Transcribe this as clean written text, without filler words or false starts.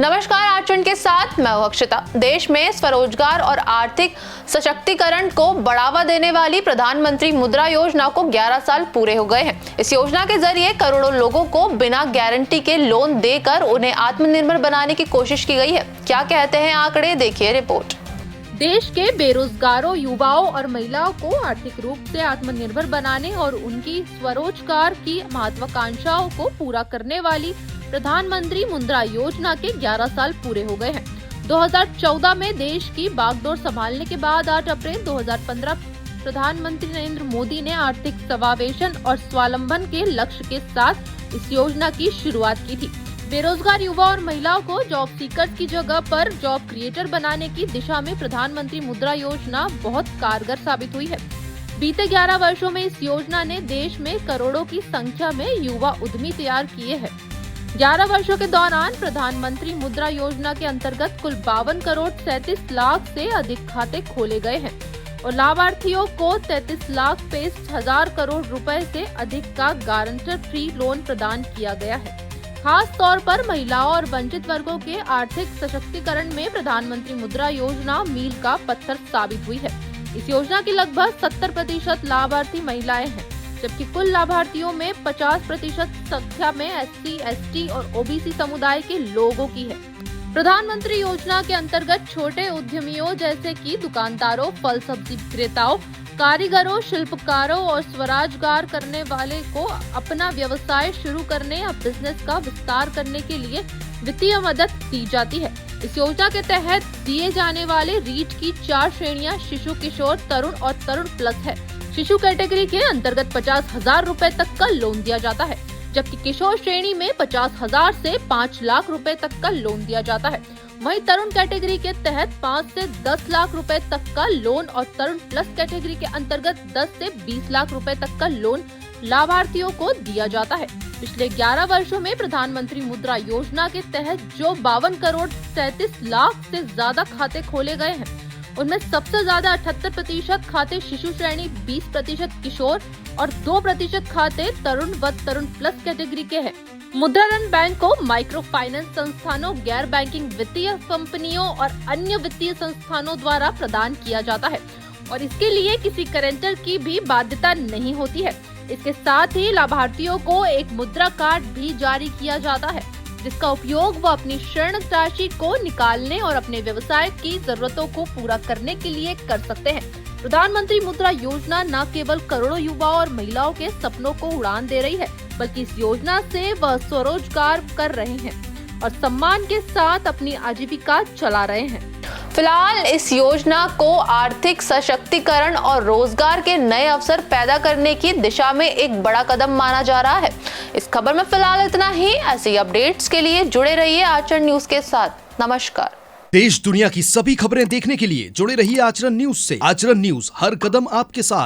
नमस्कार, आचरण के साथ मैं हूं अक्षता। देश में स्वरोजगार और आर्थिक सशक्तिकरण को बढ़ावा देने वाली प्रधानमंत्री मुद्रा योजना को 11 साल पूरे हो गए हैं। इस योजना के जरिए करोड़ों लोगों को बिना गारंटी के लोन देकर उन्हें आत्मनिर्भर बनाने की कोशिश की गई है। क्या कहते हैं आंकड़े, देखिए रिपोर्ट। देश के बेरोजगारों, युवाओं और महिलाओं को आर्थिक रूप से आत्मनिर्भर बनाने और उनकी स्वरोजगार की महत्वाकांक्षाओं को पूरा करने वाली प्रधानमंत्री मुद्रा योजना के 11 साल पूरे हो गए हैं। 2014 में देश की बागडोर संभालने के बाद 8 अप्रैल 2015 प्रधानमंत्री नरेंद्र मोदी ने आर्थिक समावेशन और स्वावलंबन के लक्ष्य के साथ इस योजना की शुरुआत की थी। बेरोजगार युवा और महिलाओं को जॉब सीकर्स की जगह पर जॉब क्रिएटर बनाने की दिशा में प्रधानमंत्री मुद्रा योजना बहुत कारगर साबित हुई है। बीते 11 वर्षों में इस योजना ने देश में करोड़ों की संख्या में युवा उद्यमी तैयार किए हैं। 11 वर्षों के दौरान प्रधानमंत्री मुद्रा योजना के अंतर्गत कुल 52 करोड़ 37 लाख से अधिक खाते खोले गए हैं और लाभार्थियों को 33 लाख 65,000 करोड़ रुपए से अधिक का गारंटर फ्री लोन प्रदान किया गया है। खास तौर पर महिलाओं और वंचित वर्गों के आर्थिक सशक्तिकरण में प्रधानमंत्री मुद्रा योजना मील का पत्थर साबित हुई है। इस योजना की लगभग 70% लाभार्थी महिलाएं हैं, जबकि कुल लाभार्थियों में 50% संख्या में SC, ST और OBC समुदाय के लोगों की है। प्रधानमंत्री योजना के अंतर्गत छोटे उद्यमियों जैसे कि दुकानदारों, फल सब्जी विक्रेताओं, कारीगरों, शिल्पकारों और स्वरोजगार करने वाले को अपना व्यवसाय शुरू करने या बिजनेस का विस्तार करने के लिए वित्तीय मदद दी जाती है। इस योजना के तहत दिए जाने वाले रीट की 4 श्रेणियां शिशु, किशोर, तरुण और तरुण प्लस है। शिशु कैटेगरी के अंतर्गत 50,000 रुपए तक का लोन दिया जाता है, जबकि किशोर श्रेणी में 50,000 से 5 लाख रुपए तक का लोन दिया जाता है। वहीं तरुण कैटेगरी के तहत 5 से 10 लाख रुपए तक का लोन और तरुण प्लस कैटेगरी के अंतर्गत 10 से 20 लाख रुपए तक का लोन लाभार्थियों को दिया जाता है। पिछले 11 वर्षों में प्रधानमंत्री मुद्रा योजना के तहत जो 52 करोड़ 37 लाख से ज्यादा खाते खोले गए हैं, उनमें सबसे ज्यादा 78% खाते शिशु श्रेणी, 20% किशोर और 2% खाते तरुण व तरुण प्लस कैटेगरी के हैं। मुद्रा ऋण बैंक को माइक्रो फाइनेंस संस्थानों, गैर बैंकिंग वित्तीय कंपनियों और अन्य वित्तीय संस्थानों द्वारा प्रदान किया जाता है और इसके लिए किसी गारंटर की भी बाध्यता नहीं होती है। इसके साथ ही लाभार्थियों को एक मुद्रा कार्ड भी जारी किया जाता है, जिसका उपयोग वो अपनी ऋण राशि को निकालने और अपने व्यवसाय की जरूरतों को पूरा करने के लिए कर सकते हैं। प्रधानमंत्री मुद्रा योजना न केवल करोड़ों युवाओं और महिलाओं के सपनों को उड़ान दे रही है, बल्कि इस योजना से वह स्वरोजगार कर रहे हैं और सम्मान के साथ अपनी आजीविका चला रहे हैं। फिलहाल इस योजना को आर्थिक सशक्तिकरण और रोजगार के नए अवसर पैदा करने की दिशा में एक बड़ा कदम माना जा रहा है। इस खबर में फिलहाल इतना ही। ऐसी अपडेट्स के लिए जुड़े रहिए आचरण न्यूज के साथ। नमस्कार। देश दुनिया की सभी खबरें देखने के लिए जुड़े रहिए आचरण न्यूज से। आचरण न्यूज, हर कदम आपके साथ।